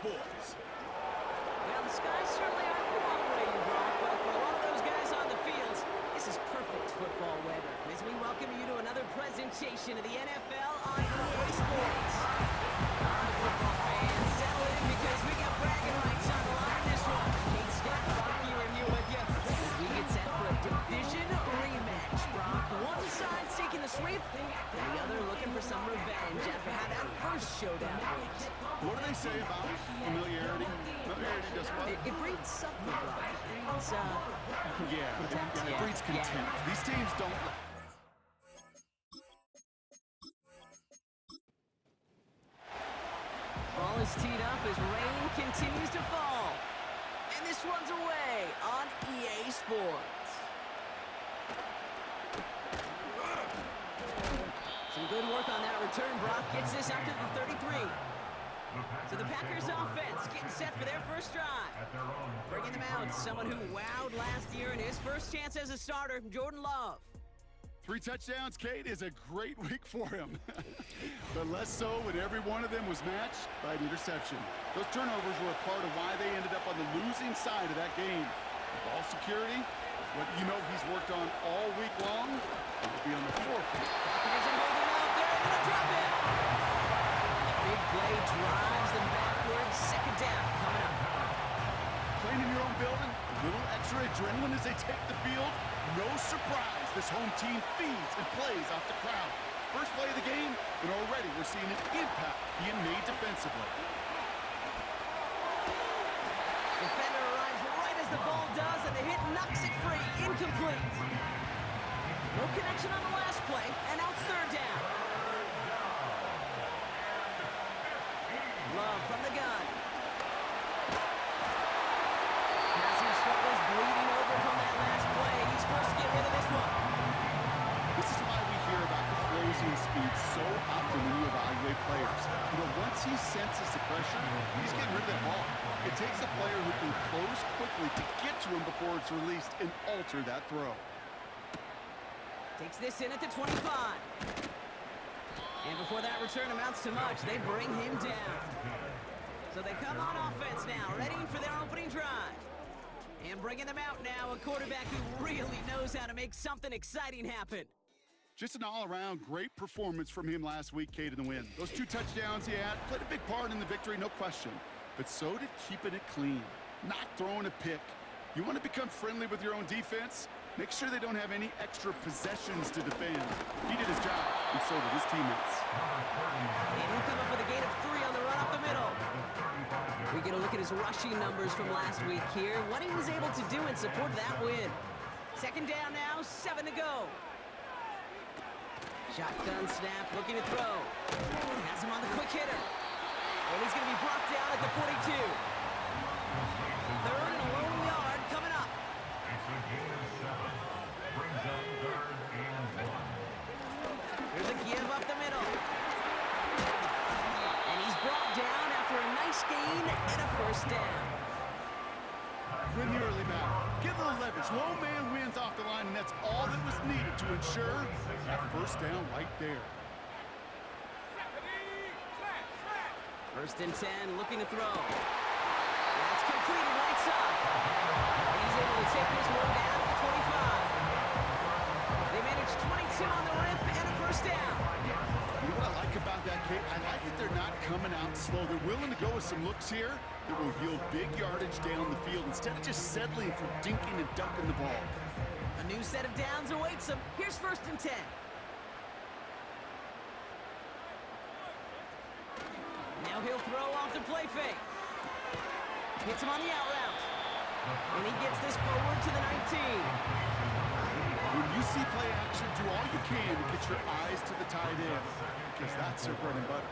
Sports. Well, the skies certainly aren't cooperating, Brock, but for a lot of those guys on the fields, this is perfect football weather. As we welcome you to another presentation of the NFL on EA Sports. All right, football fans, settle in because we got bragging rights on the line in this one. Kate Scott, Brock Ewan here with you as we get set for a division rematch, Brock. One side seeking the sweep, and the other looking for some revenge after how that first showdown went. What do they say about familiarity? Familiarity does what? It breeds something, Brock. It breeds, contempt. It breeds contempt. These teams don't... Ball is teed up as rain continues to fall. And this one's away on EA Sports. Some good work on that return. Brock gets this up to the 33. So the Packers offense getting set for their first drive. Bringing them out, someone who wowed last year in his first chance as a starter, Jordan Love. 3 touchdowns, Kate, is a great week for him. But less so when every one of them was matched by an interception. Those turnovers were a part of why they ended up on the losing side of that game. The ball security, what you know he's worked on all week long, will be on the forefront. Packers are holding up. They're able to drop it. Big play drives them backwards. Second down coming up. Playing in your own building, a little extra adrenaline as they take the field. No surprise, this home team feeds and plays off the crowd. First play of the game, and already we're seeing an impact being made defensively. Defender arrives right as the ball does, and the hit knocks it free. Incomplete. No connection on the last play, and now it's third down. Love from the gun. Passing struggles, bleeding over from that last play. He's forced to get rid of this one. This is why we hear about closing speed so often when you evaluate players. You know, once he senses the pressure, he's getting rid of that ball. It takes a player who can close quickly to get to him before it's released and alter that throw. Takes this in at the 25. And before that return amounts to much, they bring him down. So they come on offense now, ready for their opening drive. And bringing them out now, a quarterback who really knows how to make something exciting happen. Just an all-around great performance from him last week, Kate, in the win. Those 2 touchdowns he had played a big part in the victory, no question. But so did keeping it clean, not throwing a pick. You want to become friendly with your own defense? Make sure they don't have any extra possessions to defend. He did his job, and so did his teammates. And he'll come up with a gain of 3 on the run up the middle. We get a look at his rushing numbers from last week here. What he was able to do in support of that win. Second down now, 7 to go. Shotgun snap, looking to throw. Has him on the quick hitter. And he's going to be brought down at the 42. Third and a lone yard coming up. Here's a give up the middle. And he's brought down after a nice gain and a first down. Win the early battle. Give them leverage. Low man wins off the line, and that's all that was needed to ensure that first down right there. First and 10, looking to throw. That's completed right side. And he's able to take this one down to the 25. They managed 22 on the rip and a first down. You know what I like about that, Kate? I like that they're not coming out slow. They're willing to go with some looks here that will yield big yardage down the field instead of just settling for dinking and ducking the ball. A new set of downs awaits them. Here's first and 10. Now he'll throw off the play fake. Hits him on the out route. And he gets this forward to the 19. When you see play action, do all you can to get your eyes to the tight end, because that's their bread and butter.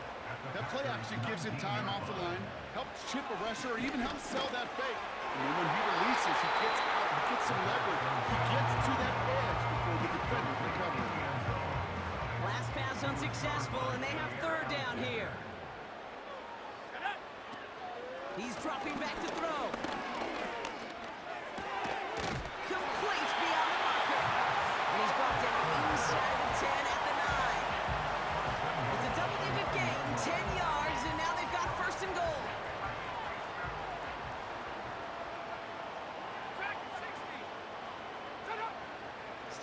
That play action gives him time off the line, helps chip a rusher, or even helps sell that fake. And then when he releases, he gets out, he gets some leverage. He gets to that edge before the defender can cover him. Last pass unsuccessful, and they have third down here. He's dropping back to throw. Complete beyond the marker. And he's brought down inside the 10 at the 9. It's a double-digit gain, 10 yards, and now they've got first and goal.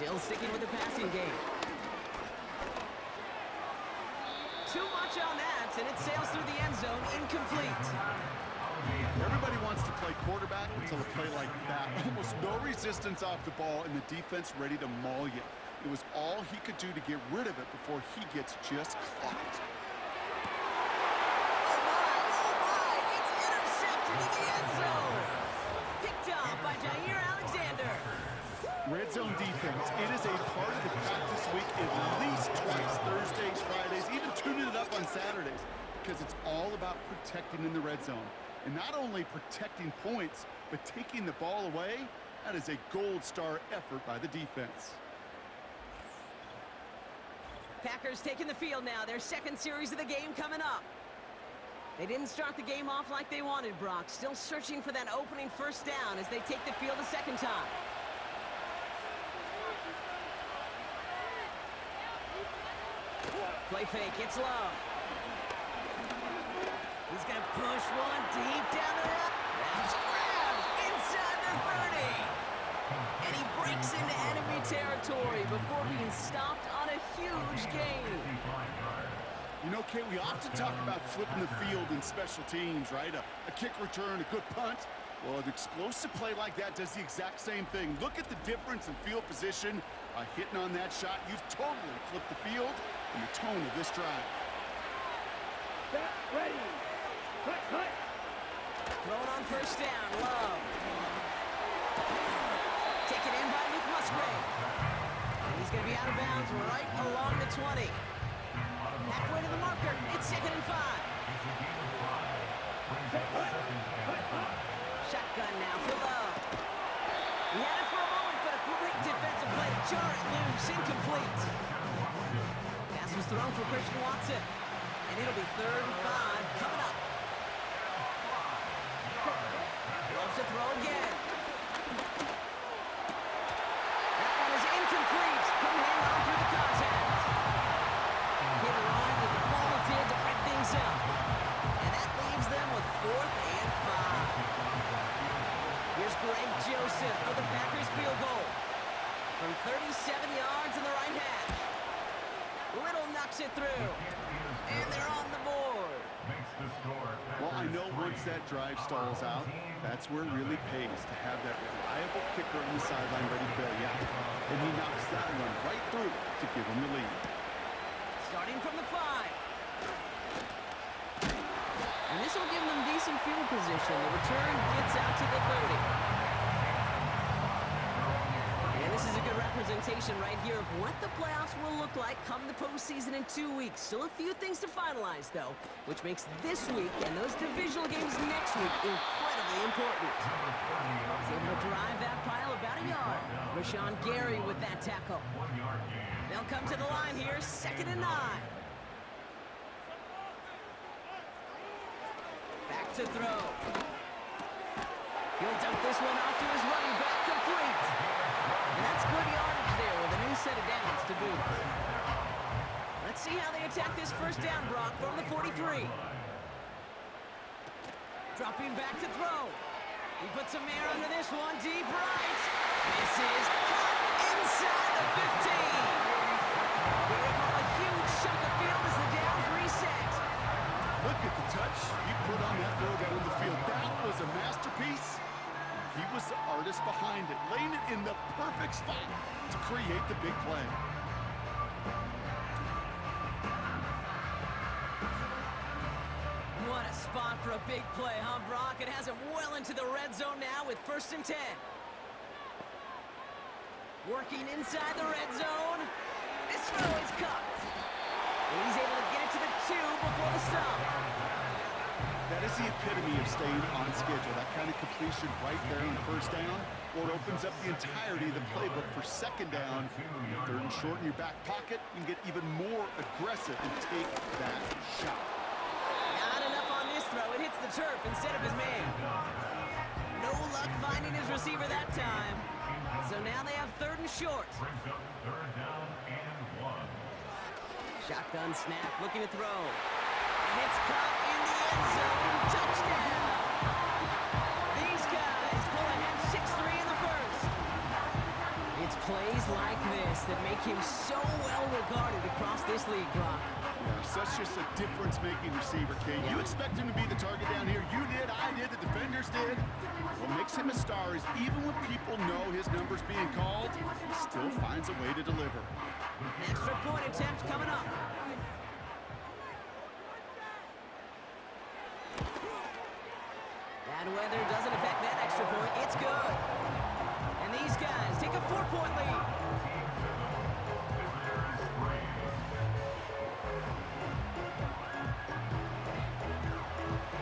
Still sticking with the passing game. Too much on that, and it sails through the end zone, incomplete. Everybody wants to play quarterback until a play like that. Almost no resistance off the ball and the defense ready to maul you. It was all he could do to get rid of it before he gets just clocked. Oh my, it's intercepted in the end zone. Picked off by Jair Alexander. Red zone defense, it is a part of the practice week at least twice, Thursdays, Fridays, even tuning it up on Saturdays, because it's all about protecting in the red zone. And not only protecting points, but taking the ball away, that is a gold star effort by the defense. Packers taking the field now, their second series of the game coming up. They didn't start the game off like they wanted, Brock. Still searching for that opening first down as they take the field a second time. Play fake, it's Love. He's going to push one deep down the road. That's grabbed inside the 30. And he breaks into enemy territory before being stopped on a huge gain. You know, Kate, we often talk about flipping the field in special teams, right? A kick return, a good punt. Well, an explosive play like that does the exact same thing. Look at the difference in field position. By hitting on that shot, you've totally flipped the field and the tone of this drive. Set, ready. Cut. Thrown on first down, Love. Taken in by Luke Musgrave. And he's going to be out of bounds right along the 20. Halfway to the marker, it's 2nd and 5. Shotgun now for Love. He had it for a moment, but a great defensive play to jar it loose, incomplete. Pass was thrown for Christian Watson. And it'll be 3rd and 5 coming up. Loves to throw again. That one is incomplete. Couldn't hang on through the contact. Hit arrived as the ball did to break things up. And that leaves them with 4th and 5. Here's Greg Joseph for the Packers field goal. From 37 yards in the right hash. Little knocks it through. And they're on the board. Well, I know once that drive stalls out, that's where it really pays to have that reliable kicker on the sideline ready to bail you out. And he knocks that one right through to give him the lead. Starting from the 5. And this will give them decent field position. The return gets out to the 30. And this is a good representation right here of what the playoffs will look like come the postseason in 2 weeks. Still a few things to finalize, though, which makes this week and those divisional games next week incredibly important. He's able to drive that pile about a yard. Rashawn Gary with that tackle. They'll come to the line here, 2nd and 9. Back to throw. He'll dump this one off to his running back, complete. And that's good yardage there with a new set of downs to boot. Let's see how they attack this first down, Brock, from the 43. Dropping back to throw. He puts some air under this one, deep right. This is caught inside the 15. They rip off a huge chunk of field as the downs reset. Look at the touch he put on that throw down the field. That was a masterpiece. He was the artist behind it, laying it in the perfect spot to create the big play. What a spot for a big play, huh, Brock? It has him well into the red zone now with 1st and 10. Working inside the red zone. This throw is cupped. And he's able to get it to the 2 before the stop. That is the epitome of staying on schedule. That kind of completion right there on first down. Well, it opens up the entirety of the playbook for 2nd down. 3rd and short in your back pocket. You can get even more aggressive and take that shot. Not enough on this throw. It hits the turf instead of his man. No luck finding his receiver that time. So now they have 3rd and short. Shotgun snap, looking to throw. And it's caught in the end zone. Touchdown! These guys pull ahead 6-3 in the first. It's plays like this became so well regarded across this league, Brock. Yeah, such just a difference-making receiver, Kate. You expect him to be the target down here. You did, I did, the defenders did. What makes him a star is even when people know his number's being called, he still finds a way to deliver. Extra point attempt coming up. Bad weather doesn't affect that extra point. It's good. And these guys take a 4-point lead.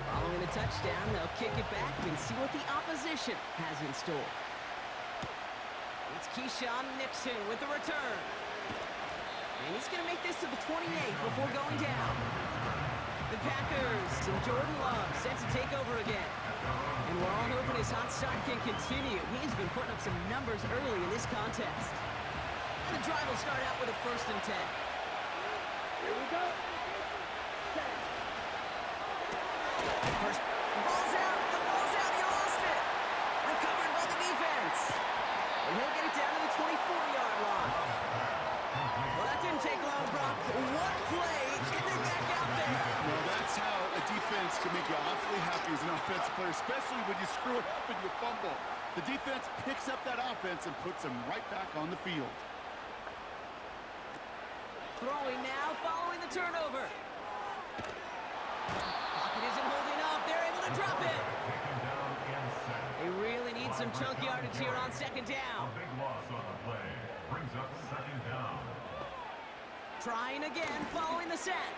Following a touchdown, they'll kick it back and see what the opposition has in store. It's Keyshawn Nixon with the return. And he's going to make this to the 28 before going down. The Packers and Jordan Love set to take over again. And we're all hoping his hot start can continue. He's been putting up some numbers early in this contest. The drive will start out with a 1st and 10. Here we go. First, the ball's out. The ball's out. He lost it. Recovered by the defense. And he'll get it down to the 24-yard line. Well, that didn't take long, Brock. One play, and they're back out there. Well, that's how a defense can make you awfully happy as an offensive player, especially when you screw it up and you fumble. The defense picks up that offense and puts them right back on the field. Throwing now, following the turnover. Pocket isn't holding up. They're able to drop it. They really need some chunk yardage here on 2nd down. Big loss on the play. Brings up 2nd down. Trying again, following the sack.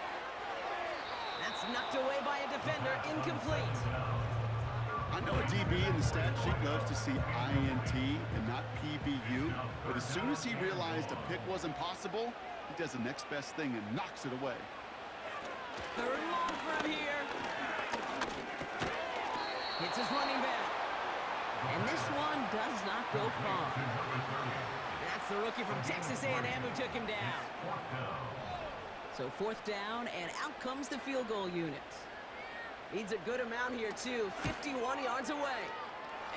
That's knocked away by a defender, incomplete. I know a DB in the stat sheet loves to see INT and not PBU, but as soon as he realized a pick wasn't possible, he does the next best thing and knocks it away. 3rd and long for him here. Hits his running back. And this one does not go far. That's the rookie from Texas A&M who took him down. So 4th down, and out comes the field goal unit. Needs a good amount here, too. 51 yards away.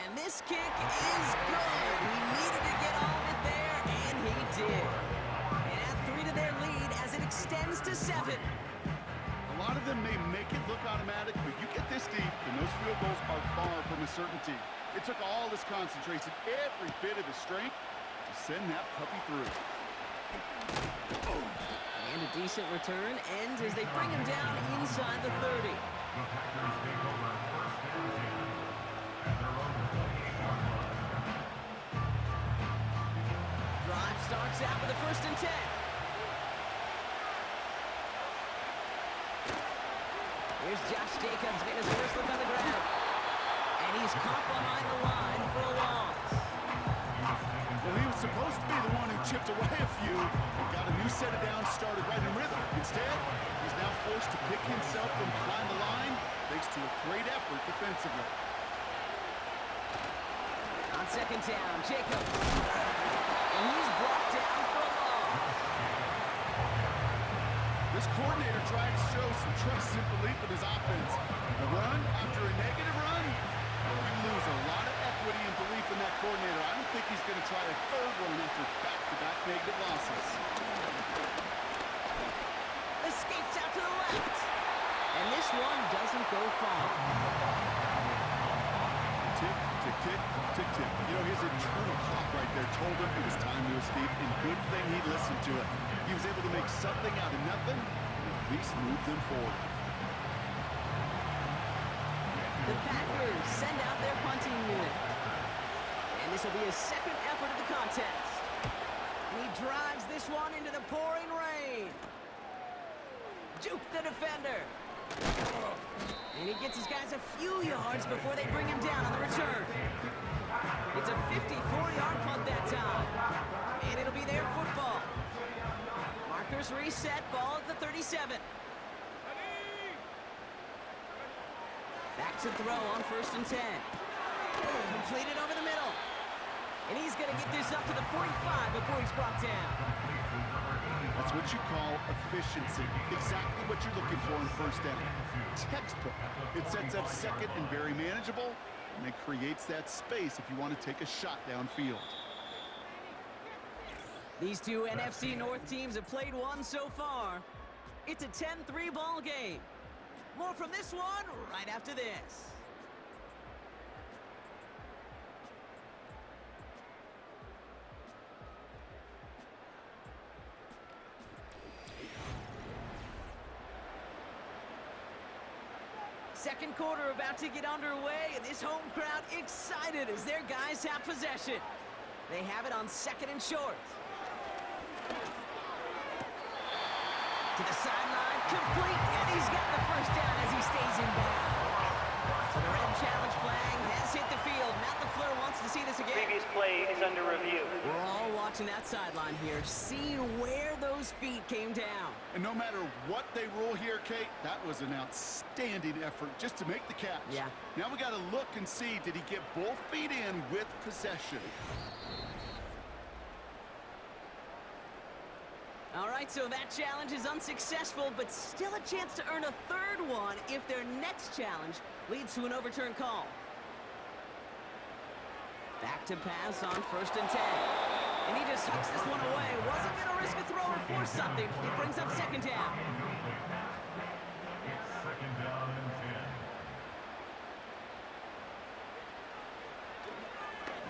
And this kick is good. He needed to get all of it there, and he did. And add 3 to their lead as it extends to 7. A lot of them may make it look automatic, but you get this deep, and those field goals are far from a certainty. It took all this concentration, every bit of his strength, to send that puppy through. And a decent return ends as they bring him down inside the 30. Drive starts out with a 1st and 10. Here's Josh Jacobs getting his first look on the ground. And he's caught behind the line for a loss. Well, he was supposed to be the one who chipped away a few and got a new set of downs started right in rhythm. Instead, he's now forced to pick himself from behind the line thanks to a great effort defensively. On 2nd down, Jacobs. And he's brought down for a loss. This coordinator trying to show some trust and belief in his offense. A run after a negative run, you lose a lot of equity and belief in that coordinator. I don't think he's going to try a 3rd one after back-to-back negative losses. Escapes out to the left. And this one doesn't go far. Tick, tick, tick, tick, tick. You know, his internal clock right there told him it was time to escape, and good thing he listened to it. He was able to make something out of nothing and at least move them forward. The Packers send out their punting unit. And this will be his 2nd effort of the contest. And he drives this one into the pouring rain. Juke the defender. And he gets his guys a few yards before they bring him down on the return. It's a 54-yard punt that time. And it'll be their football. Markers reset, ball at the 37. Back to throw on 1st and 10. Completed over the middle. And he's going to get this up to the 45 before he's brought down. That's what you call efficiency. Exactly what you're looking for in 1st down. Textbook. It sets up 2nd and very manageable, and it creates that space if you want to take a shot downfield. These two NFC North teams have played one so far. It's a 10-3 ball game. More from this one right after this. Second quarter about to get underway, and this home crowd excited as their guys have possession. They have it on 2nd and short. To the sideline, complete, and he's got the first down as he stays in bounds. So the red challenge flag has hit the field. Matt LaFleur wants to see this again. Previous play is under review. We're all watching that sideline here, seeing where those feet came down. And no matter what they rule here, Kate, that was an outstanding effort just to make the catch. Yeah. Now we got to look and see, did he get both feet in with possession? All right, so that challenge is unsuccessful, but still a chance to earn a third one if their next challenge leads to an overturned call. Back to pass on 1st and 10. And he just hucks this one away. Wasn't going to risk a throw or force something. It brings up 2nd down. It's 2nd down and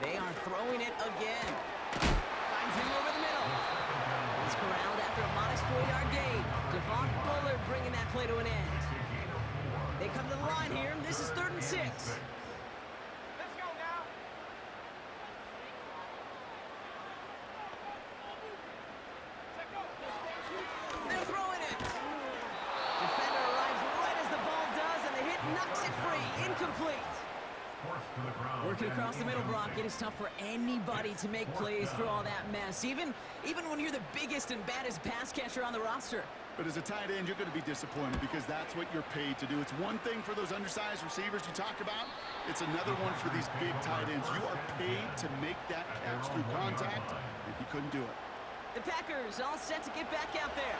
10. They are throwing it again. Finds him over the middle. He's corralled after a modest 4-yard gain. Devon Bullard bringing that play to an end. They come to the line here. This is 3rd and 6. Let's go now. They're throwing it. Defender arrives right as the ball does, and the hit knocks it free. Incomplete. Forced to the ground. Working across the middle, Brock, it is tough for anybody to make plays through all that mess, even when you're the biggest and baddest pass catcher on the roster. But as a tight end, you're going to be disappointed because that's what you're paid to do. It's one thing for those undersized receivers you talk about. It's another one for these big tight ends. You are paid to make that catch through contact, and he couldn't do it. The Packers all set to get back out there.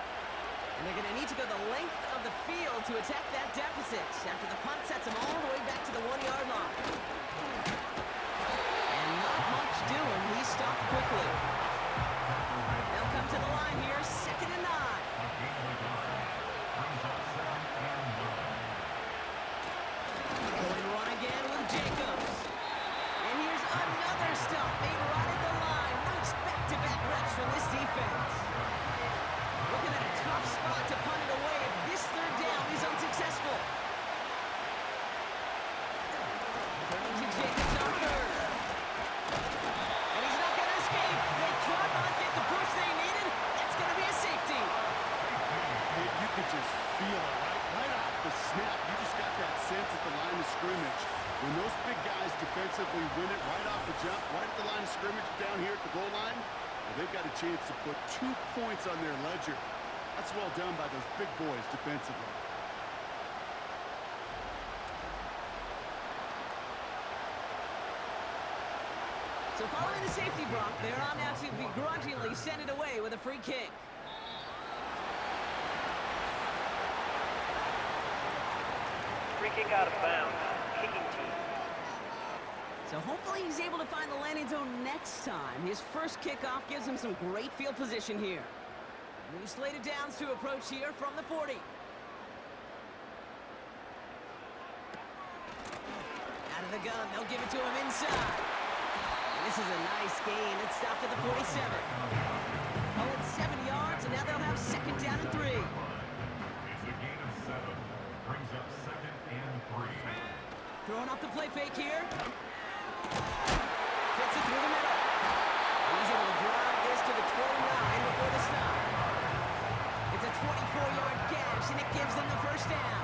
And they're going to need to go the length of the field to attack that deficit after the punt sets them all the way back to the 1-yard line. And not much doing. He stopped quickly. They'll come to the line here, 2nd and 9. Going run again with Jacobs. And here's another stop made right at the line. Nice back-to-back reps from this defense. Looking at a tough spot to punt it away if this 3rd down is unsuccessful. Turning to Jacobs on 3rd. And he's not going to escape. They cannot get the push they needed. That's going to be a safety. Hey, you could just feel it right off the snap. You just got that sense at the line of scrimmage. When those big guys defensively win it right off the jump, right at the line of scrimmage down here at the goal line, well, they've got a chance to put 2 points on their ledger. That's well done by those big boys defensively. So following the safety, Brock, they're on now to begrudgingly send it away with a free kick. Free kick out of bounds. Kicking team. So hopefully he's able to find the landing zone next time. His first kickoff gives him some great field position here. New slated downs to approach here from the 40. Out of the gun, they'll give it to him inside. And this is a nice gain. It stopped at the 47. Oh, it's 7 yards, and now they'll have 2nd down and 3. It's a gain of 7. Brings up 2nd and 3. Throwing off the play fake here. Fits it through the middle. And he's able to drive this to the 29 before the stop. It's a 24-yard gash, and it gives them the first down.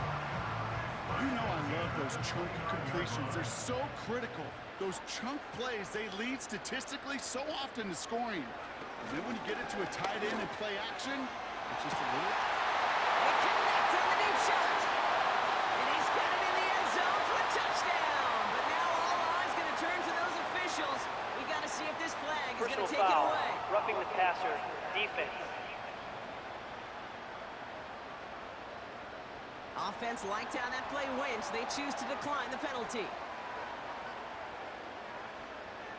You know I love those chunk completions. They're so critical. Those chunk plays, they lead statistically so often to scoring. And then when you get it to a tight end and play action, it's just a little... They connect on the deep shot. And he's got it in the end zone for a touchdown. But now all eyes going to turn to those officials. We got to see if this flag is going Personal to take it foul. away. Roughing the passer. Defense. Offense liked how that play went, so they choose to decline the penalty.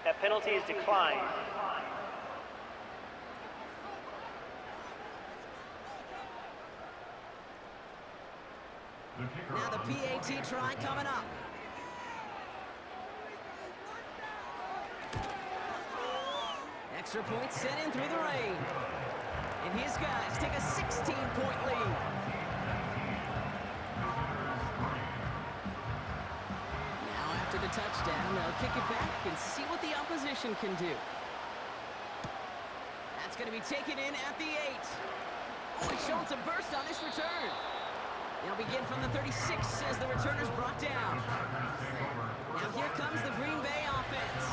That penalty is declined. Now the PAT try coming up. Extra point sent in through the rain. And his guys take a 16-point lead. Now after the touchdown, they'll kick it back and see what the opposition can do. That's going to be taken in at the 8. Oh, he's showing some burst on this return. They'll begin from the 36 as the returner's brought down. Now here comes the Green Bay offense.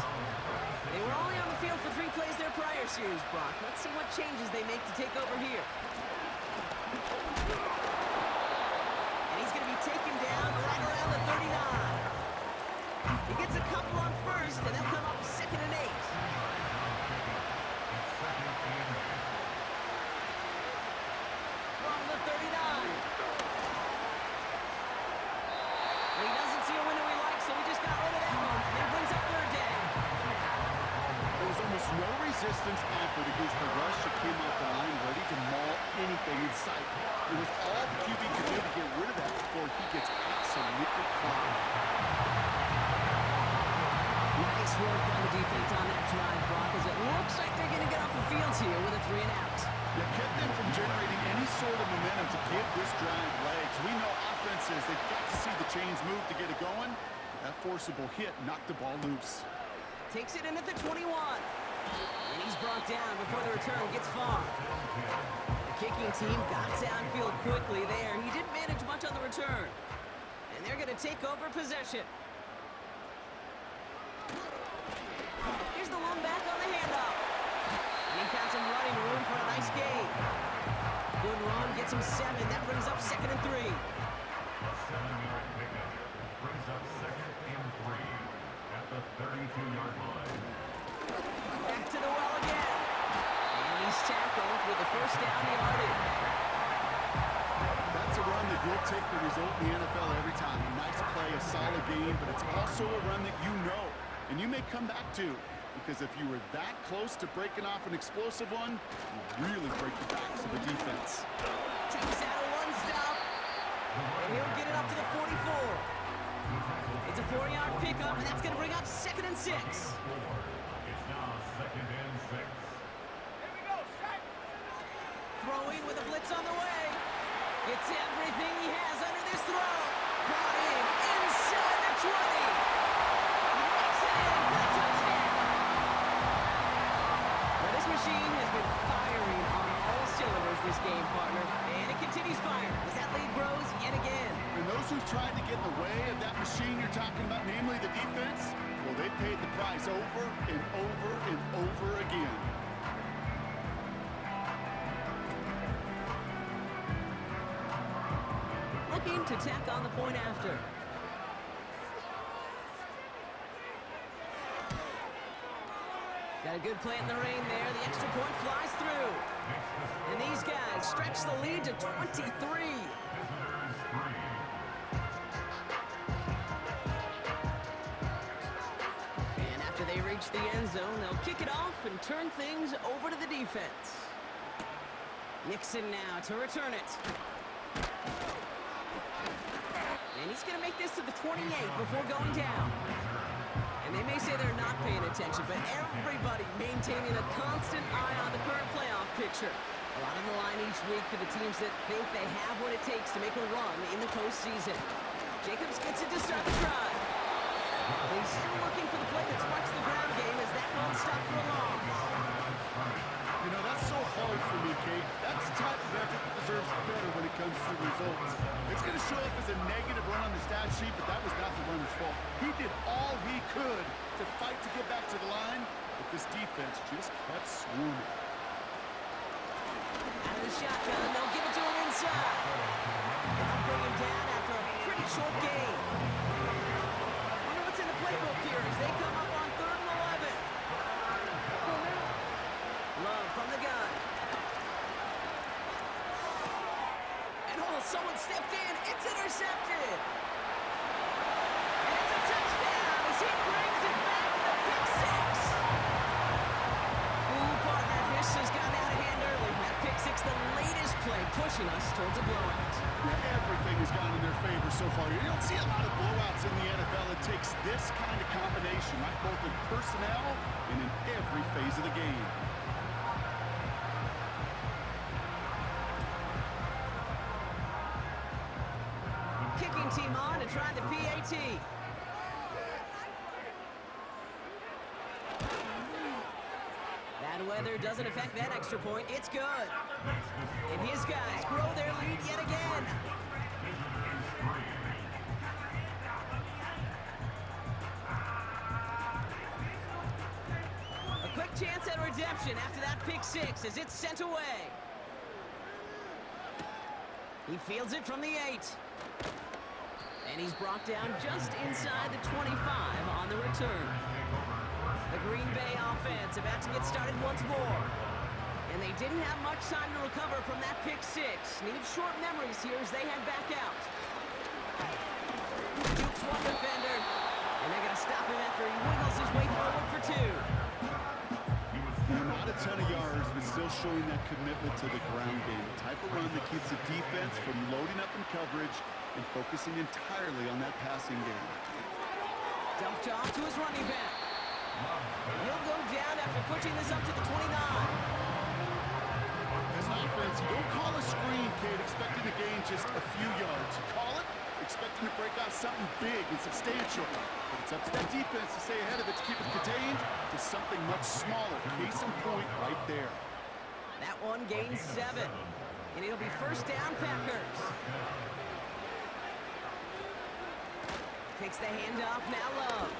They were only on the field for 3 plays their prior series, Brock. Let's see what changes they make to take over here. And he's going to be taken down right around the 39. He gets a couple on first, and they'll come up 2nd and 8. From the 39. And he doesn't see a window he likes, so he just got rid of that one. And brings up 3rd down. There was almost no resistance offered against the rush that came off the line, ready to maul anything in sight. It was all the QB could do to get rid of that before he gets absolutely clogged. Nice work on the defense on that drive, Brock, as it looks like they're going to get off the field here with a 3 and out. That kept them from generating any sort of momentum to give this drive legs. We know offenses, they've got to see the chains move to get it going. That forcible hit knocked the ball loose. Takes it in at the 21. And he's brought down before the return gets far. The kicking team got downfield quickly there. He didn't manage much on the return. And they're going to take over possession. Here's the one back on the handoff. And he found some running room for a nice gain. Good run, gets him 7. That brings up 2nd and 3. A 7-yard pickup brings up 2nd and 3 at the 32-yard line. Back to the well again. And he's tackled with the 1st down yardage. That's a run that will take the result in the NFL every time. A nice play, a solid game, but it's also a run that you know and you may come back to, because if you were that close to breaking off an explosive one, you really break the backs of the defense. Takes out a 1-stop, and he'll get it up to the 44. It's a 4-yard pickup, and that's going to bring up 2nd and 6. It's now 2nd and 6. Here we go, set. Throwing with a blitz on the way. Gets everything he has under this throw. Brought in inside the 20. Machine has been firing on all cylinders this game, partner, and it continues firing as that lead grows yet again. And those who've tried to get in the way of that machine you're talking about, namely the defense, well, they've paid the price over and over and over again. Looking to tack on the point after. Got a good play in the rain there. The extra point flies through. And these guys stretch the lead to 23. And after they reach the end zone, they'll kick it off and turn things over to the defense. Nixon now to return it. And he's going to make this to the 28 before going down. And they may say they're not paying attention, but everybody maintaining a constant eye on the current playoff picture. A lot on the line each week for the teams that think they have what it takes to make a run in the postseason. Jacobs gets it to start the drive. He's still looking for the play that sparks the ground game as that run stopped for a loss. You know, that's so hard for me, Kate. That's the type of effort that deserves better when it comes to results. It's going to show up as a negative run on the stat sheet, but that was not the runner's fault. He did all he could to fight to get back to the line, but this defense just kept swarming. Out of the shotgun, they'll give it to him inside. They'll bring him down after a pretty short gain. Wonder what's in the playbook here as they come up on 3rd and 11. Love from the gun. And oh, someone stepped in. It's intercepted. And it's a touchdown as he brings it back for pick 6. Ooh, partner, this has gotten out of hand early. That pick 6, the latest play, pushing us towards a blowout. Yeah, everything everything has gone in their favor so far. You don't see a lot of blowouts in the NFL. It takes this kind of combination, right? Both in personnel and in every phase of the game. Kicking team on to try the PAT. Bad weather doesn't affect that extra point. It's good. And his guys grow their lead yet again. A quick chance at redemption after that pick six as it's sent away. He fields it from the 8. And he's brought down just inside the 25 on the return. The Green Bay offense about to get started once more. And they didn't have much time to recover from that pick six. Needed short memories here as they head back out. Dukes one defender. And they're going to stop him after he wiggles his way forward for 2. Not a ton of yards, but still showing that commitment to the ground game. The type of run that keeps the defense from loading up in coverage and focusing entirely on that passing game. Dumped off to his running back. And he'll go down after pushing this up to the 29. As an offense, you don't call a screen, kid, expecting to gain just a few yards. You call it, expecting to break out something big and substantial. But it's up to that defense to stay ahead of it, to keep it contained to something much smaller. Case in point right there. That one gains 7. And it'll be first down, Packers. Takes the handoff, now Love.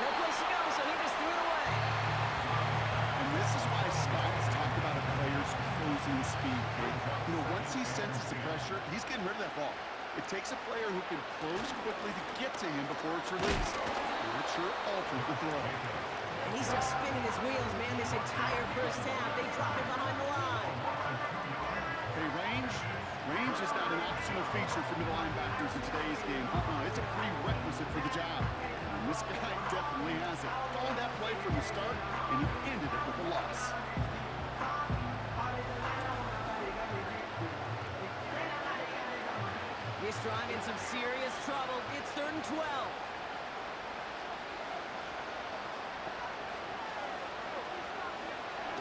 No place to go, so he just threw it away. And this is why scouts talk about a player's closing speed, kid. You know, once he senses the pressure, he's getting rid of that ball. It takes a player who can close quickly to get to him before it's released. And it sure altered the throw. And he's just spinning his wheels, man, this entire first half. They drop it behind the line. Hey, range? Range is not an optional feature for middle linebackers in today's game. It's a prerequisite for the job. And this guy definitely has it. Followed that play from the start, and he ended it with a loss. This drive in some serious trouble. It's 3rd and 12.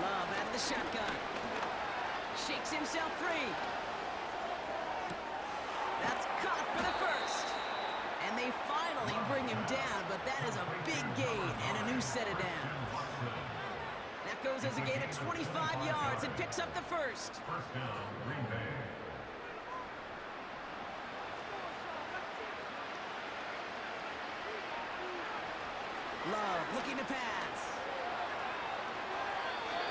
Love out of the shotgun. Shakes himself free. That's caught for the first. And they finally bring him down, but that is a big gain and a new set of downs. That goes as a gain of 25 yards and picks up the first. First down, Green Bay. Love looking to pass.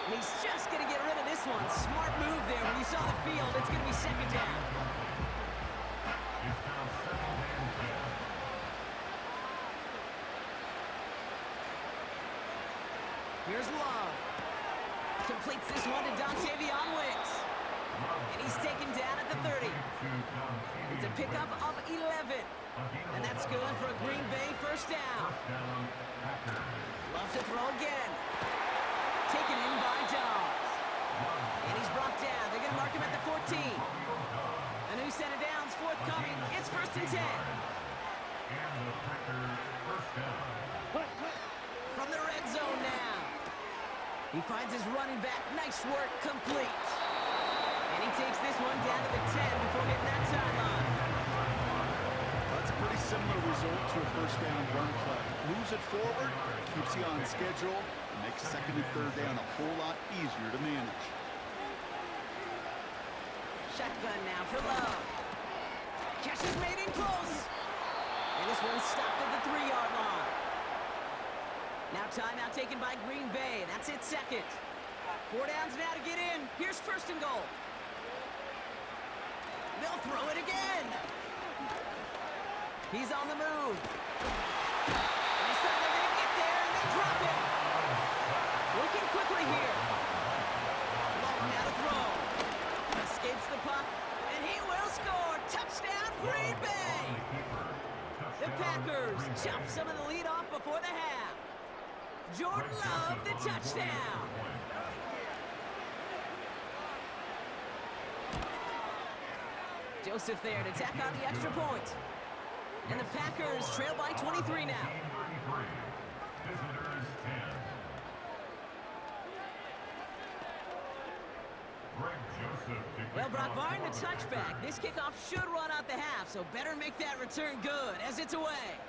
And he's just going to get rid of this one. Smart move there. When you saw the field, it's going to be second down. It's now 2nd and 10. Here's Love. Completes this one to Dontavion Wicks. And he's taken down at the 30. It's a pickup of 11. And that's good for a Green Bay first down. Loves to throw again. Taken in by Dobbs. And he's brought down. They're going to mark him at the 14. A new set of downs forthcoming. It's 1st and 10. And the Packers first down. From the red zone now. He finds his running back. Nice work. Complete. And he takes this one down to the 10 before hitting that sideline. That's a pretty similar result to a first down run play. Moves it forward, keeps you on schedule, and makes 2nd and 3rd down a whole lot easier to manage. Shotgun now for Love. Catch is made in close. And this one's stopped at the 3-yard line. Now timeout taken by Green Bay. That's it, 2nd. 4 downs now to get in. Here's 1st and goal. They'll throw it again. He's on the move. They thought they're going to get there, and they drop it. Working quickly here. Love now to throw. Escapes the puck, and he will score. Touchdown, Green Bay. The Packers chop some of the lead off before the half. Jordan Love, the touchdown. Joseph there to tack on the extra point. And the Packers trail by 23 now. Visitors 10. Greg Joseph to Well, kick Brock off Varn, the for the touchback. Packers. This kickoff should run out the half, so better make that return good as it's away.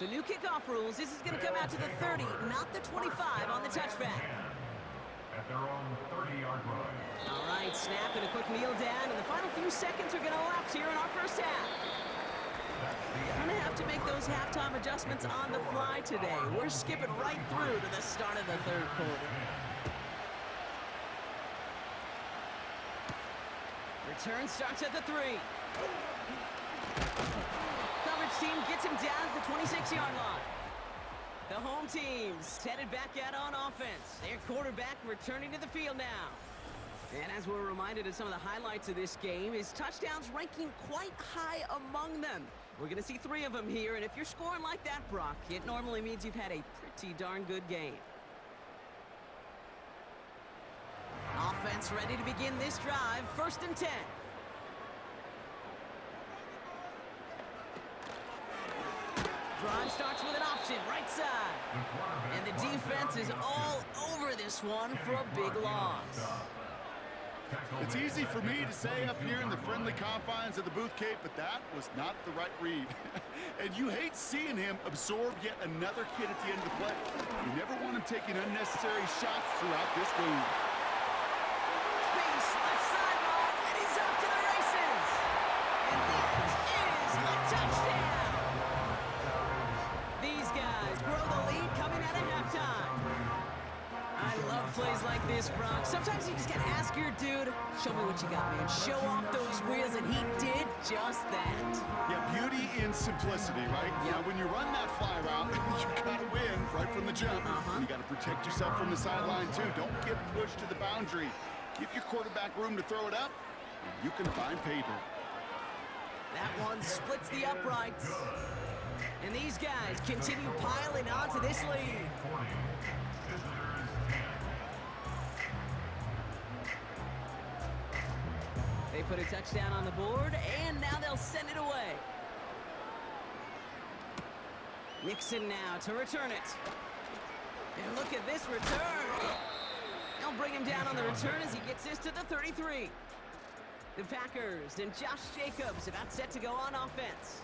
So new kickoff rules. This is going to come out to the 30, not the 25 on the touchback. At their own 30-yard line. All right, snap and a quick kneel down, and the final few seconds are going to elapse here in our first half. Gonna have to make those halftime adjustments on the fly today. We're skipping right through to the start of the third quarter. Return starts at the 3. Coverage team gets him down at the 26-yard line. The home team's headed back out on offense. Their quarterback returning to the field now. And as we're reminded of some of the highlights of this game, his touchdowns ranking quite high among them. We're going to see 3 of them here, and if you're scoring like that, Brock, it normally means you've had a pretty darn good game. Offense ready to begin this drive. 1st and 10. Drive starts with an option, right side. And the defense is all over this one for a big loss. It's easy for me to say up here in the friendly confines of the booth, Kate, but that was not the right read. And you hate seeing him absorb yet another hit at the end of the play. You never want him taking unnecessary shots throughout this game. Space, left sideline, and he's off to the races. And that is a touchdown. These guys grow the lead coming out of halftime. I love plays like this, Brock. Sometimes you just gotta ask your dude, show me what you got, man. Show off those wheels, and he did just that. Yeah, beauty in simplicity, right? Yeah. When you run that fly route, you gotta win right from the jump. You gotta protect yourself from the sideline, too. Don't get pushed to the boundary. Give your quarterback room to throw it up, and you can find pay dirt. That one splits the uprights. And these guys continue piling onto this lead. They put a touchdown on the board, and now they'll send it away. Nixon now to return it. And look at this return. They'll bring him down on the return as he gets this to the 33. The Packers and Josh Jacobs about set to go on offense.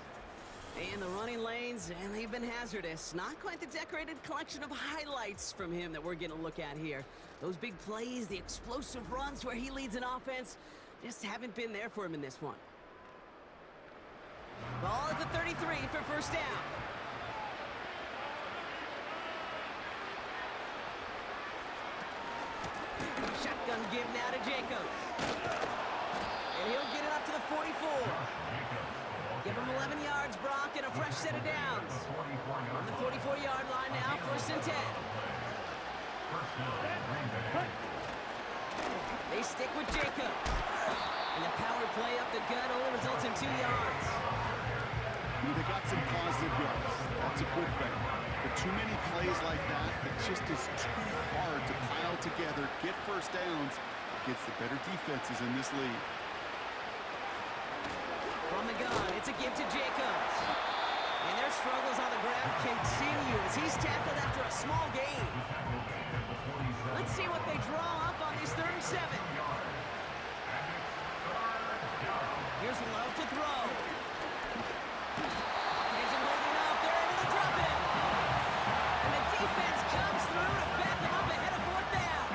And the running lanes, and they've been hazardous. Not quite the decorated collection of highlights from him that we're going to look at here. Those big plays, the explosive runs where he leads an offense, just haven't been there for him in this one. Ball at the 33 for first down. Shotgun give now to Jacobs. And he'll get it up to the 44. Give him 11 yards, Brock, and a fresh set of downs. On the 44-yard line now, 1st and 10. They stick with Jacobs. And the power play up the gut only results in 2 yards. They got some positive yards. That's a good thing. But too many plays like that, it just is too hard to pile together, get first downs against the better defenses in this league. From the gun, it's a give to Jacobs. And their struggles on the ground continue as he's tackled after a small gain. Let's see what they draw up on this 3rd and 7. Here's Love to throw. Here's him holding up. They're able to drop it. And the defense comes through to back him up ahead of 4th down.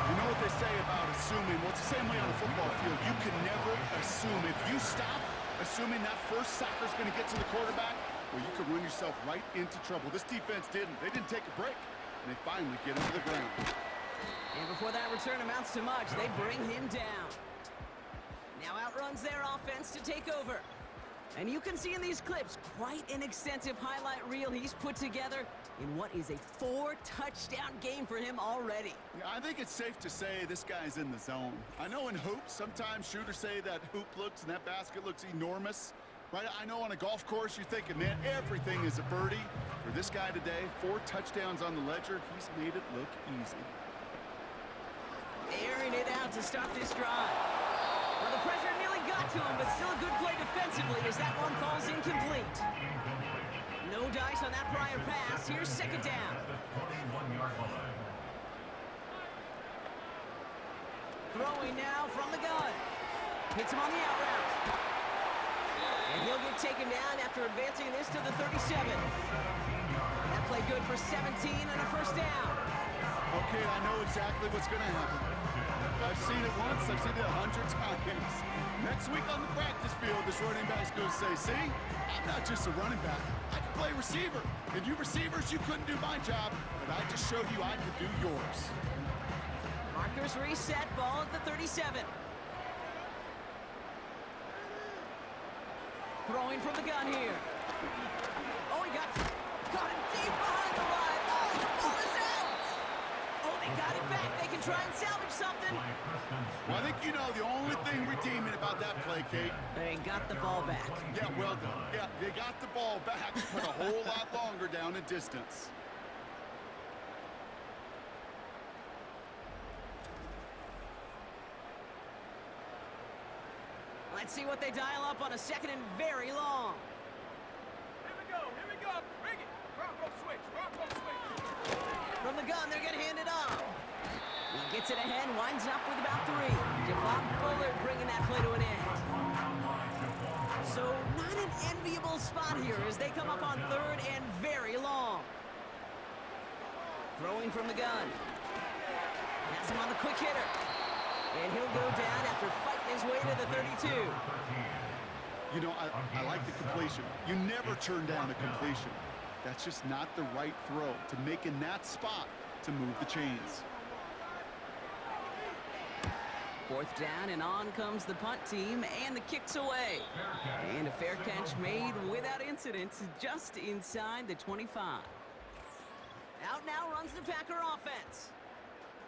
You know what they say about assuming? Well, it's the same way on the football field. You can never assume. If you stop assuming that first sacker's going to get to the quarterback, well, you could run yourself right into trouble. This defense didn't. They didn't take a break, and they finally get him to the ground. And before that return amounts to much, they bring him down. Now outruns their offense to take over. And you can see in these clips quite an extensive highlight reel he's put together in what is a 4-touchdown game for him already. Yeah, I think it's safe to say this guy's in the zone. I know in hoops, sometimes shooters say that hoop looks and that basket looks enormous. Right? I know on a golf course you're thinking, man, everything is a birdie. For this guy today, 4 touchdowns on the ledger, he's made it look easy. Airing it out to start this drive. Well, the pressure nearly got to him, but still a good play defensively as that one falls incomplete. No dice on that prior pass. Here's second down. At the 21-yard line. Throwing now from the gun. Hits him on the out route. And he'll get taken down after advancing this to the 37. That play good for 17 and a first down. Okay, I know exactly what's going to happen. I've seen it once, I've seen it 100 times. Next week on the practice field, this running back's going to say, see, I'm not just a running back. I can play receiver. And you receivers, you couldn't do my job, but I just showed you I could do yours. Markers reset, ball at the 37. Throwing from the gun here. Oh, he got him deep behind the line. Oh, the ball is out. Oh, they got it back. They can try and salvage something. Well, I think you know the only thing redeeming about that play, Kate. They got the ball back. Yeah, well done. Yeah, they got the ball back, but a whole lot longer down in distance. Let's see what they dial up on a second and very long. Here we go. Bring it. Bronco switch. From the gun, they're going to hand it off. He gets it ahead, winds up with about 3. Javon Bullard bringing that play to an end. So not an enviable spot here as they come up on third and very long. Throwing from the gun. Has him on the quick hitter. And he'll go down after fighting his way to the 32. You know, I like the completion. You never turn down a completion. That's just not the right throw to make in that spot to move the chains. Fourth down, and on comes the punt team, and the kick's away. And a fair catch made without incident just inside the 25. Out now runs the Packer offense.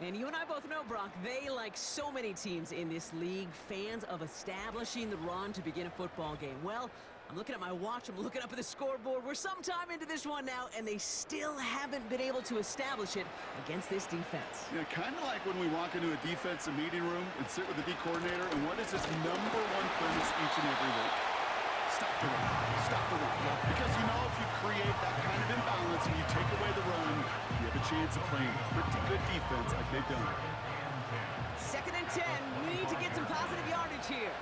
And you and I both know, Brock, they, like so many teams in this league, fans of establishing the run to begin a football game. Well, I'm looking at my watch, I'm looking up at the scoreboard. We're sometime into this one now, and they still haven't been able to establish it against this defense. Yeah, kind of like when we walk into a defensive meeting room and sit with the D coordinator, and what is his #1 premise each and every week? Stop the run. Stop the run. Because you know if you create that kind of imbalance and you take away the run, you have a chance of playing pretty good defense like they've done. Second and 10. Need to get some positive yardage here.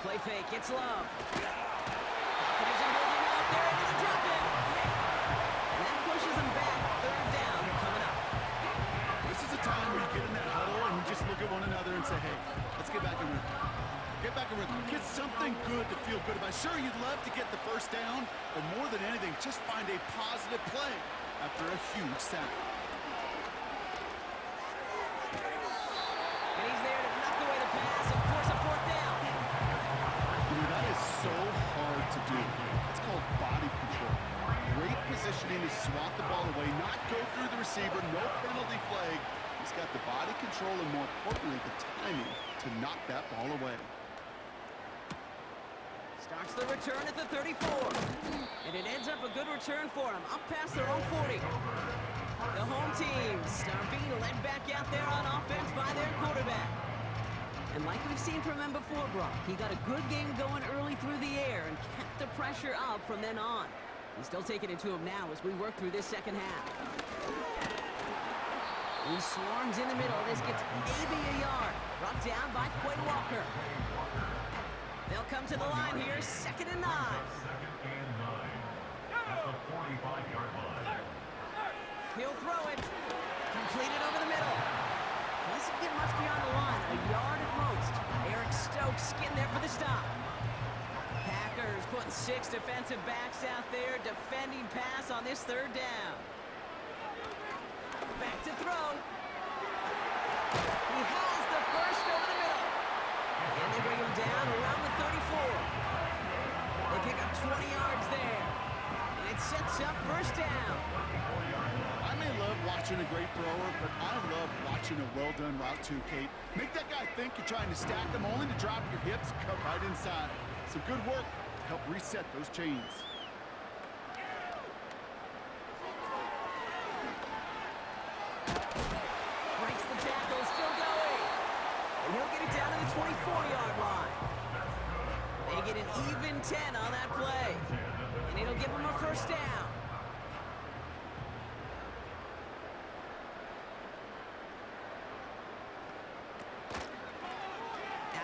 Play fake. It's Love. Packers are holding up. They're able to drop it. And that pushes them back. Third down coming up. This is a time where you get in that huddle and you just look at one another and say, hey, let's get back in rhythm. Get back in rhythm. Get something good to feel good about. Sure, you'd love to get the first down, but more than anything, just find a positive play after a huge sack. And he's there to knock away the pass and force a fourth down. You know, that is so hard to do. It's called body control. Great positioning to swat the ball away, not go through the receiver, no penalty flag. He's got the body control and, more importantly, the timing to knock that ball away. Starts the return at the 34. And it ends up a good return for him, up past their own 40. The home team start being led back out there on offense by their quarterback. And like we've seen from him before, Brock, he got a good game going early through the air and kept the pressure up from then on. He's still taking it to him now as we work through this second half. He swarms in the middle. This gets maybe a yard. Brought down by Quay Walker. They'll come to the line here, second and 9. Second and 9 at the 45-yard line. He'll throw it. Completed over the middle. Doesn't get much beyond the line. A yard at most. Eric Stokes getting there for the stop. Packers putting 6 defensive backs out there defending pass on this third down. Back to throw. He has the first over the middle. And they bring him down around the 34. They pick up 20 yards there. And it sets up first down. I may love watching a great thrower, but I love watching a well-done route too, Kate. Make that guy think you're trying to stack him, only to drop your hips, cut right inside. Some good work to help reset those chains. 4-yard line. They get an even 10 on that play. And it'll give them a first down.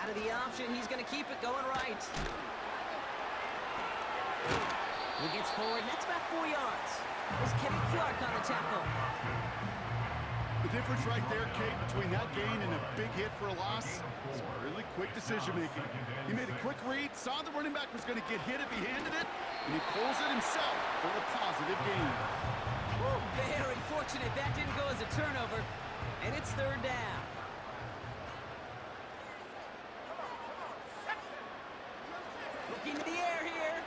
Out of the option, he's going to keep it going right. He gets forward, and that's about 4 yards. There's Kenny Clark on the tackle. The difference right there, Kate, between that gain and a big hit for a loss is really quick decision-making. He made a quick read, saw the running back was going to get hit if he handed it, and he pulls it himself for a positive gain. Woo, very fortunate that didn't go as a turnover, and it's third down. Looking to the air here.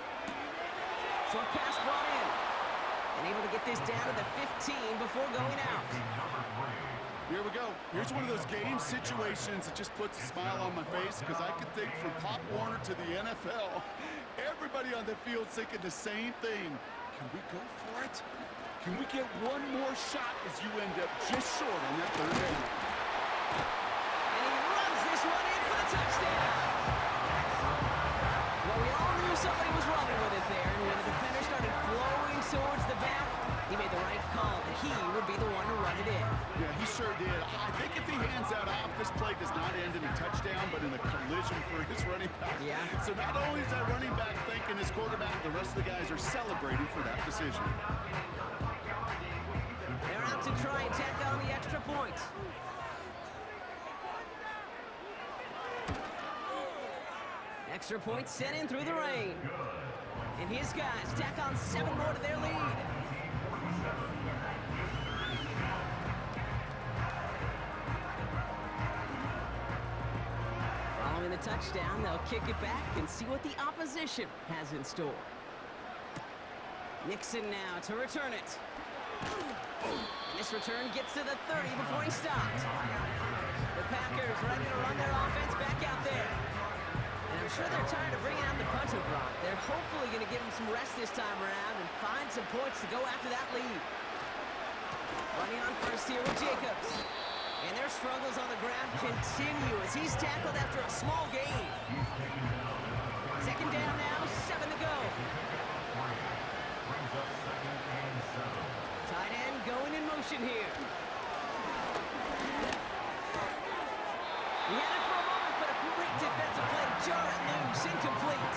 Short pass brought in. And able to get this down to the 15 before going out. Here we go. Here's one of those game situations that just puts a smile on my face because I could think from Pop Warner to the NFL, everybody on the field thinking the same thing. Can we go for it? Can we get one more shot as you end up just short on that third down? And he runs this one in for the touchdown. Well, we all knew somebody was running with it there, and when the defender started flowing towards the back, he made the right call that he would be the one to run it in. Yeah, he sure did. I think if he hands that off, this play does not end in a touchdown, but in a collision for his running back. Yeah. So not only is that running back thanking his quarterback, the rest of the guys are celebrating for that decision. They're out to try and tack on the extra point. Extra point sent in through the rain. And his guys tack on 7 more to their lead. Following the touchdown, they'll kick it back and see what the opposition has in store. Nixon now to return it. And this return gets to the 30 before he stopped. The Packers ready to run their offense back out there. And I'm sure they're tired of bringing out the punter, Brock. They're hopefully going to give him some rest this time around and find some points to go after that lead. Running on first here with Jacobs. And their struggles on the ground continue as he's tackled after a small gain. Second down now, 7 to go. Tight end going in motion here. He had it for a moment, but a great defensive play to jar it loose, incomplete.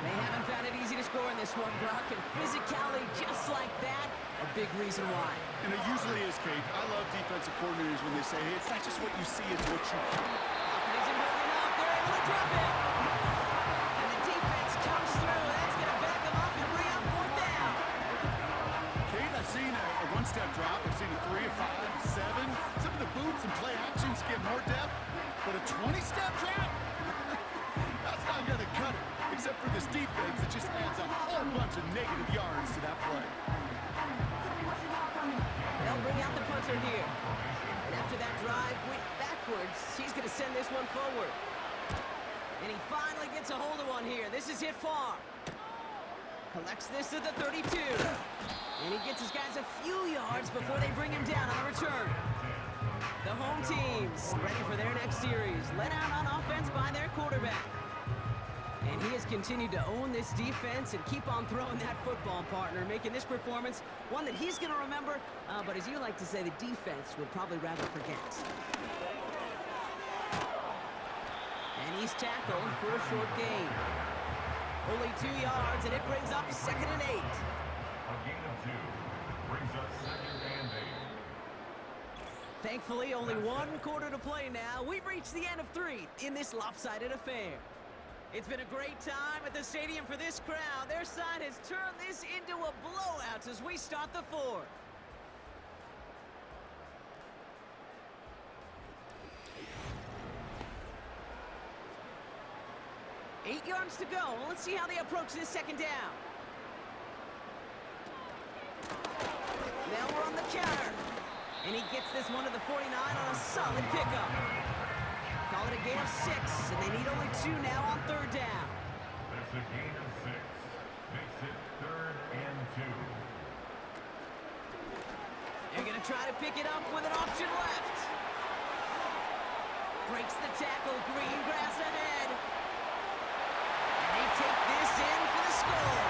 They haven't found it easy to score in this one, Brock, and physicality just like that, a big reason why. And it usually is, Kate. I love defensive coordinators when they say, hey, it's not just what you see, it's what you feel. Falcon isn't moving up. They're able to drop it. And the defense comes through. That's going to back them up and bring up fourth down. Kate, I've seen a one-step drop. I've seen a 3, a 5, a 7. Some of the boots and play actions get more depth, but a 20-step drop? That's not going to cut it, except for this defense that just adds a whole bunch of negative yards to that play. They'll bring out the punter here. And after that drive went backwards, he's going to send this one forward. And he finally gets a hold of one here. This is hit far. Collects this at the 32. And he gets his guys a few yards before they bring him down on the return. The home team's ready for their next series. Let out on offense by their quarterback. And he has continued to own this defense and keep on throwing that football, partner, making this performance one that he's going to remember, but as you like to say, the defense would probably rather forget. And he's tackled for a short gain. Only 2 yards, and it brings up 2nd and 8. A gain of 2 brings up 2nd and 8. Thankfully, only 1 quarter to play now. We've reached the end of 3 in this lopsided affair. It's been a great time at the stadium for this crowd. Their side has turned this into a blowout as we start the 4th. Eight yards to go. Let's see how they approach this second down. Now we're on the counter. And he gets this one to the 49 on a solid pickup. Call it a gain of 6, and they need only 2 now on third down. That's a gain of 6. Makes it 3rd and 2. They're going to try to pick it up with an option left. breaks the tackle. Green grass ahead. And they take this in for the score.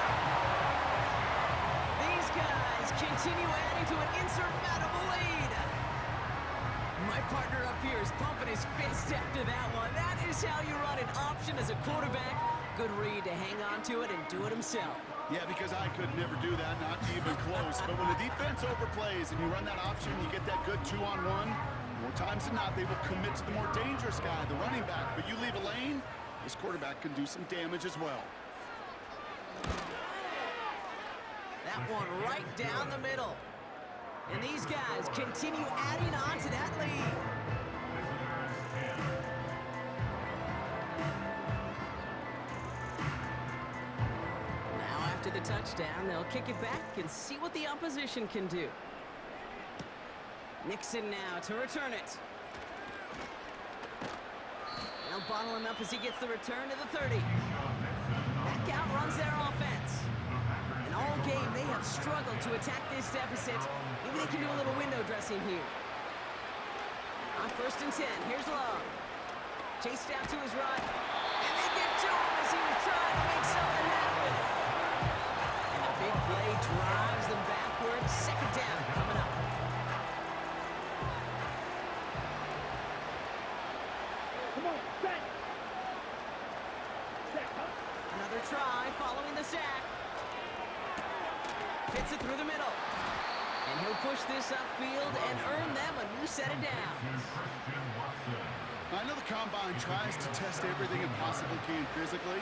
These guys continue adding to an insurmountable lead. My partner up here is pumping his fist after that one. That is how you run an option as a quarterback. Good read to hang on to it and do it himself. Yeah, because I could never do that, not even close. But when the defense overplays and you run that option, you get that good 2-on-1. More times than not, they will commit to the more dangerous guy, the running back. But you leave a lane, this quarterback can do some damage as well. That one right down the middle. And these guys continue adding on to that lead. Now after the touchdown, they'll kick it back and see what the opposition can do. Nixon now to return it. They'll bottle him up as he gets the return to the 30. Back out runs their offense. And all game, they have struggled to attack this deficit. Maybe they can do a little window dressing here. On 1st and 10, here's Love. Chased out to his right. And they get to him as he was trying to make something happen. And a big play drives them backwards. 2nd down coming up. Another try following the sack. Fits it through the middle. And he'll push this upfield and earn them a new set of downs. I know the Combine tries to test everything it possibly can physically,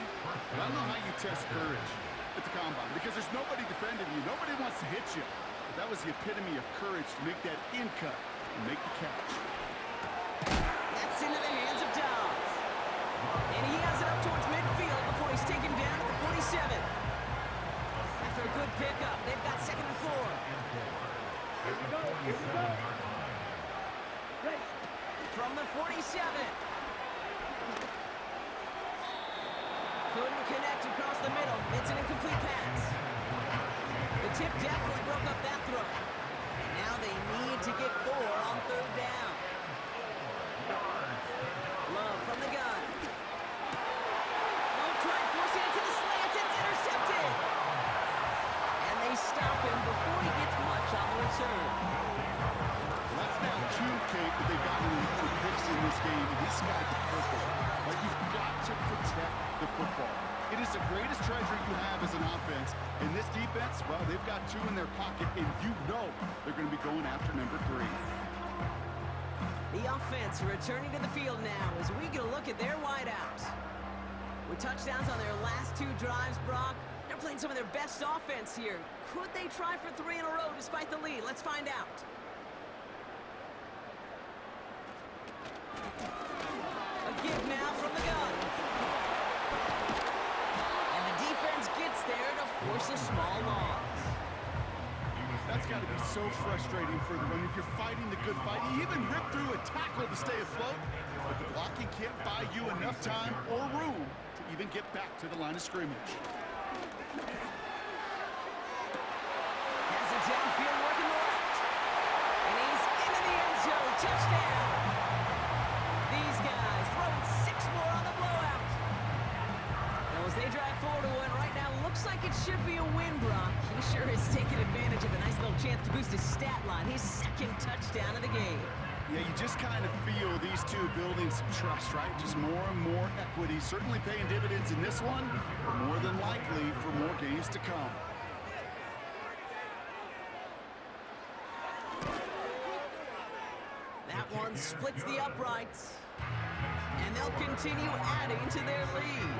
but I don't know how you test courage at the Combine because there's nobody defending you. Nobody wants to hit you. But that was the epitome of courage to make that in cut and make the catch. That's into the hands of Dobbs. And he has it up towards midfield before he's taken down at the 47. After a good pickup, they've got 2nd and 4. Here we go. From the 47. Couldn't connect across the middle. It's an incomplete pass. The tip definitely broke up that throw. And now they need to get 4 on 3rd down. Love from the gun. Oh, try forcing it to the slant. It's intercepted. And they stop him before he gets much on the return. That's now 2 Kate that they've gotten into picks in this game, and he's got the purple. But you've got to protect the football. It is the greatest treasure you have as an offense. In this defense, well, they've got 2 in their pocket, and you know they're going to be going after number 3. The offense returning to the field now as we get a look at their wideouts. With touchdowns on their last 2 drives, Brock, they're playing some of their best offense here. Could they try for 3 in a row despite the lead? Let's find out. A give now from the gun. And the defense gets there to force a small loss. That's got to be so frustrating for the runner. You're fighting the good fight. You even rip through a tackle to stay afloat, but the blocking can't buy you enough time or room to even get back to the line of scrimmage. Has it downfield working the left. And he's into the end zone. Touchdown. These guys throwing 6 more on the blowout. Now as they drive forward to win right now, looks like it should be a win, Brock. He sure is taking advantage of a nice little chance to boost his stat line. His 2nd touchdown of the game. Yeah, you just kind of feel these 2 building some trust, right? Just more and more equity. Certainly paying dividends in this one, but more than likely for more games to come. That one splits the uprights. And they'll continue adding to their lead.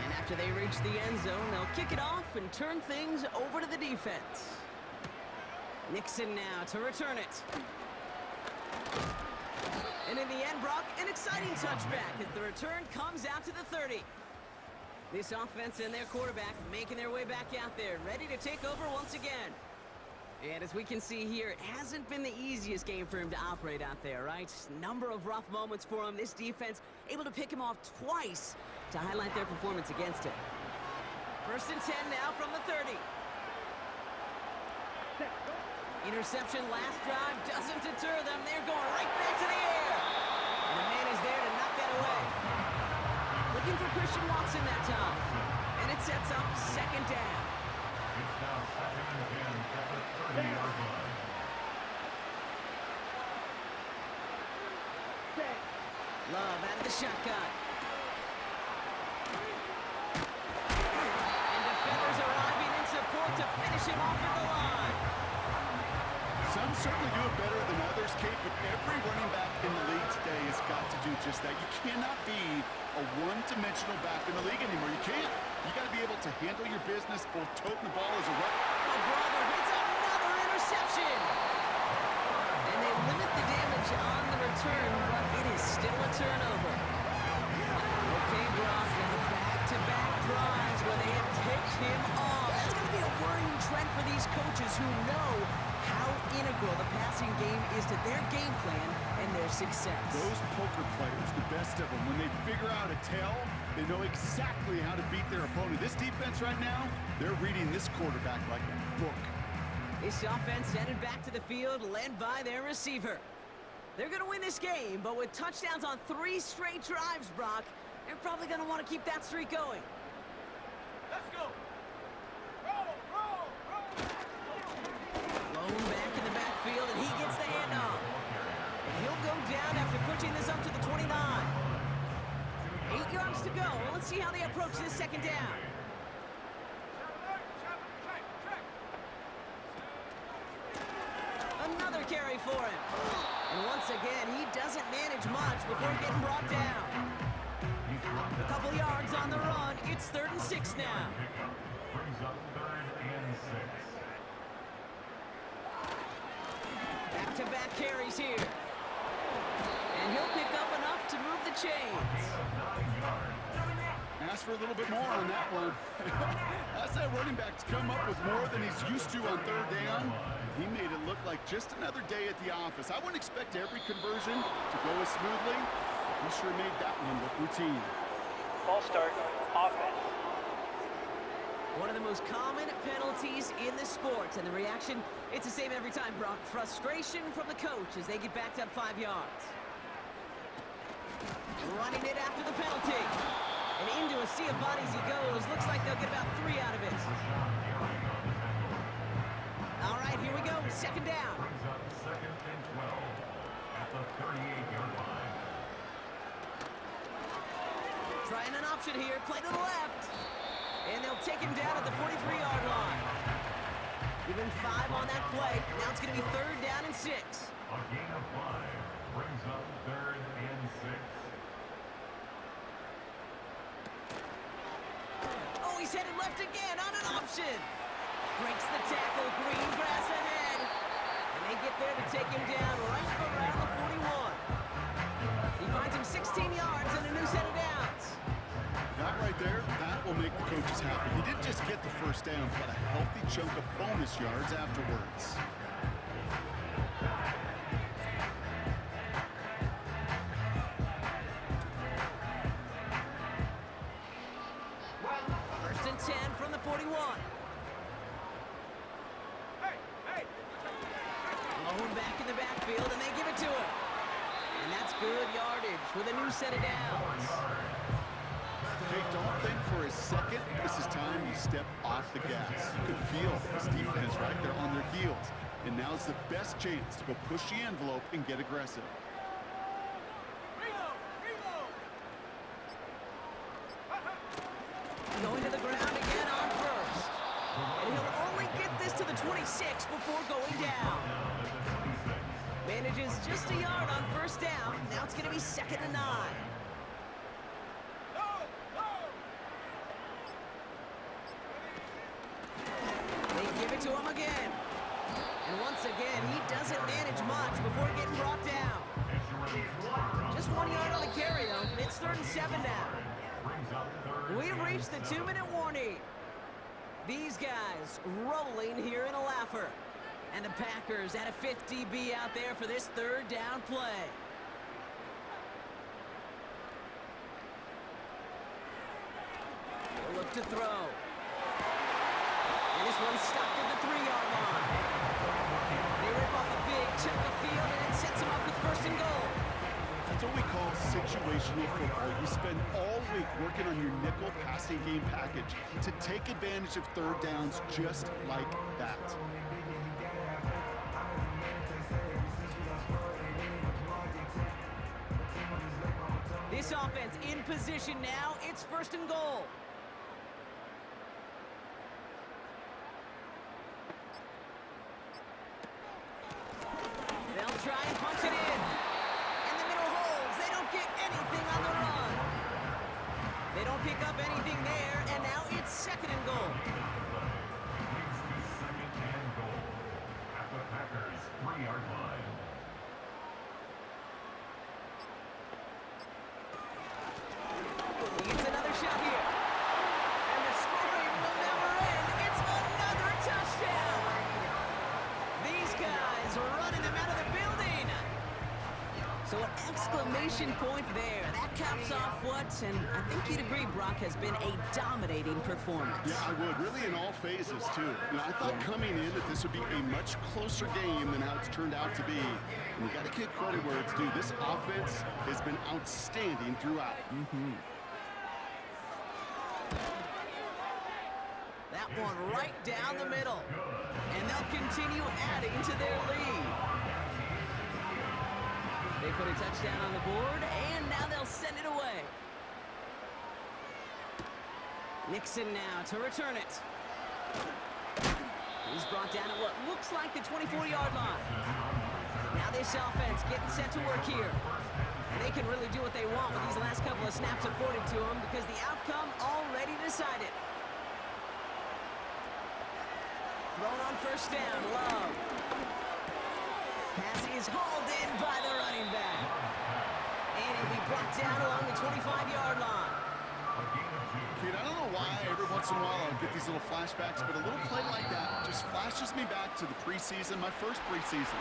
And after they reach the end zone, they'll kick it off and turn things over to the defense. Nixon now to return it. And in the end, Brock, an exciting touchback as the return comes out to the 30. This offense and their quarterback making their way back out there, ready to take over once again. And as we can see here, it hasn't been the easiest game for him to operate out there, right? Number of rough moments for him. This defense able to pick him off twice to highlight their performance against him. 1st and 10 now from the 30. Interception last drive doesn't deter them. They're going right back to the air. And a man is there to knock that away. Looking for Christian Watson that time. And it sets up second down. It's now second and 10 at the 30-yard line. Love out of the shotgun. And defenders arriving in support to finish him off at the line. Some certainly do it better than others, Kate, but every running back in the league today has got to do just that. You cannot be a one-dimensional back in the league anymore. You can't. You got to be able to handle your business, both toting the ball as a weapon. Oh, brother, it's another interception. And they limit the damage on the return, but it is still a turnover. Okay, Brock, now back-to-back drives where they have ticked him off. That's going to be a worrying trend for these coaches who know how integral the passing game is to their game plan and their success. Those poker players, the best of them, when they figure out a tell, they know exactly how to beat their opponent. This defense right now, they're reading this quarterback like a book. This offense headed back to the field, led by their receiver. They're going to win this game, but with touchdowns on 3 straight drives, Brock, they're probably going to want to keep that streak going. Let's go. Roll, roll, roll. Lone back in the backfield, and he gets the handoff. And he'll go down after pushing this up to the 29. 8 yards to go. Let's see how they approach this second down. Another carry for him. And once again, he doesn't manage much before getting brought down. A couple yards on the run. It's 3rd and 6 now. Brings up 3rd and 6. Back-to-back carries here. And he'll pick up enough to move the chains. Ask for a little bit more on that one. That's that running back to come up with more than he's used to on 3rd down. He made it look like just another day at the office. I wouldn't expect every conversion to go as smoothly. He sure made that one look routine. Ball start, offense. One of the most common penalties in the sport, and the reaction, it's the same every time, Brock. Frustration from the coach as they get backed up 5 yards. Running it after the penalty. And into a sea of bodies he goes. Looks like they'll get about 3 out of it. All right, here we go. Second down. Brings up 2nd and 12 at the 38-yard line. Trying an option here. Play to the left. And they'll take him down at the 43-yard line. Even 5 on that play. Now it's going to be 3rd down and 6. A gain of 5 brings up 3rd and 6. Oh, he's headed left again on an option. Breaks the tackle. Green grass ahead. And they get there to take him down right around the 41. He finds him 16 yards and a new set of downs. That right there, that will make the coaches happy. He didn't just get the first down, but a healthy chunk of bonus yards afterwards. First and 10 from the 41. Hey, hey. Lone back in the backfield, and they give it to him. And that's good yardage with a new set of downs. Okay, don't think for a second this is time you step off the gas. You can feel this defense right there on their heels. And now's the best chance to go push the envelope and get aggressive. Reload, reload. Going to the ground again on first. And he'll only get this to the 26 before going down. Manages just a yard on first down. Now it's going to be 2nd and 9. They give it to him again. And once again, he doesn't manage much before getting brought down. Just 1 yard on the carry, though. It's 3rd and 7 now. We've reached the 2-minute warning. These guys rolling here in a laugher. And the Packers at a 50-B out there for this 3rd down play. They'll look to throw. And this one's stopped at the 3-yard line. check the field, and it sets him up with first and goal. That's what we call situational football. You spend all week working on your nickel passing game package to take advantage of third downs just like that. This offense in position now. It's first and goal. They'll try and punch it in. In the middle holes. They don't get anything on the run. They don't pick up anything there, and now it's second and goal. Second and goal at the Packers' 3-yard line. He gets another shot here. And the scoring will never end. It's another touchdown. These guys are running him out of the building. So an exclamation point there. That caps off what, and I think you'd agree, Brock, has been a dominating performance. Yeah, I would. Really in all phases, too. You know, I thought coming in that this would be a much closer game than how it's turned out to be. And you got to give credit where it's due. This offense has been outstanding throughout. That one right down the middle. And they'll continue adding to their lead. They put a touchdown on the board, and now they'll send it away. Nixon now to return it. He's brought down at what looks like the 24-yard line. Now this offense getting set to work here. And they can really do what they want with these last couple of snaps afforded to them because the outcome already decided. Thrown on first down, Love. Pass is hauled in by the running back. And he'll be brought down along the 25-yard line. Kid, I don't know why every once in a while I'll get these little flashbacks, but a little play like that just flashes me back to the preseason, my first preseason.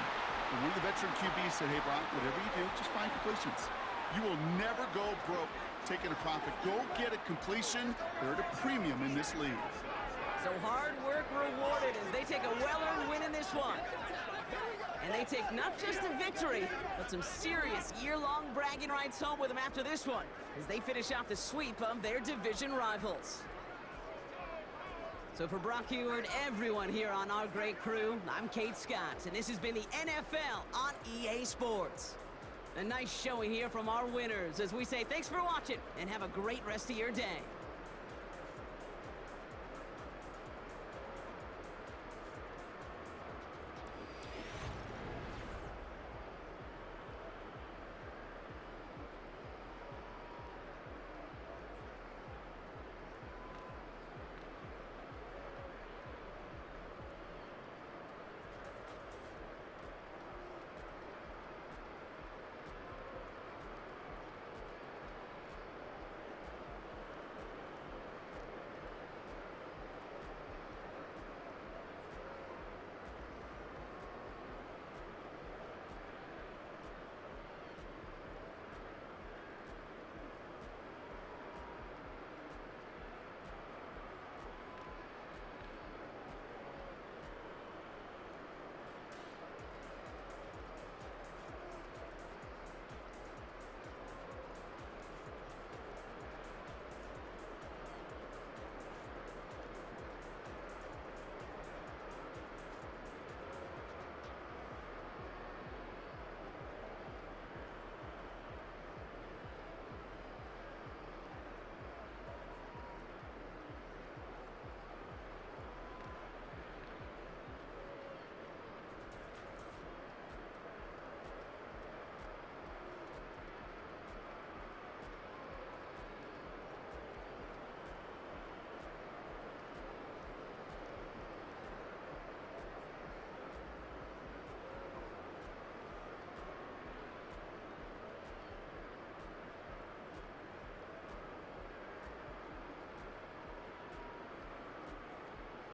When one of the veteran QBs said, hey, Brock, whatever you do, just find completions. You will never go broke taking a profit. Go get a completion. They're at a premium in this league. So hard work rewarded as they take a well-earned win in this one. And they take not just a victory, but some serious year-long bragging rights home with them after this one, as they finish off the sweep of their division rivals. So for Brock Eward, everyone here on our great crew, I'm Kate Scott, and this has been the NFL on EA Sports. A nice showing here from our winners as we say thanks for watching and have a great rest of your day.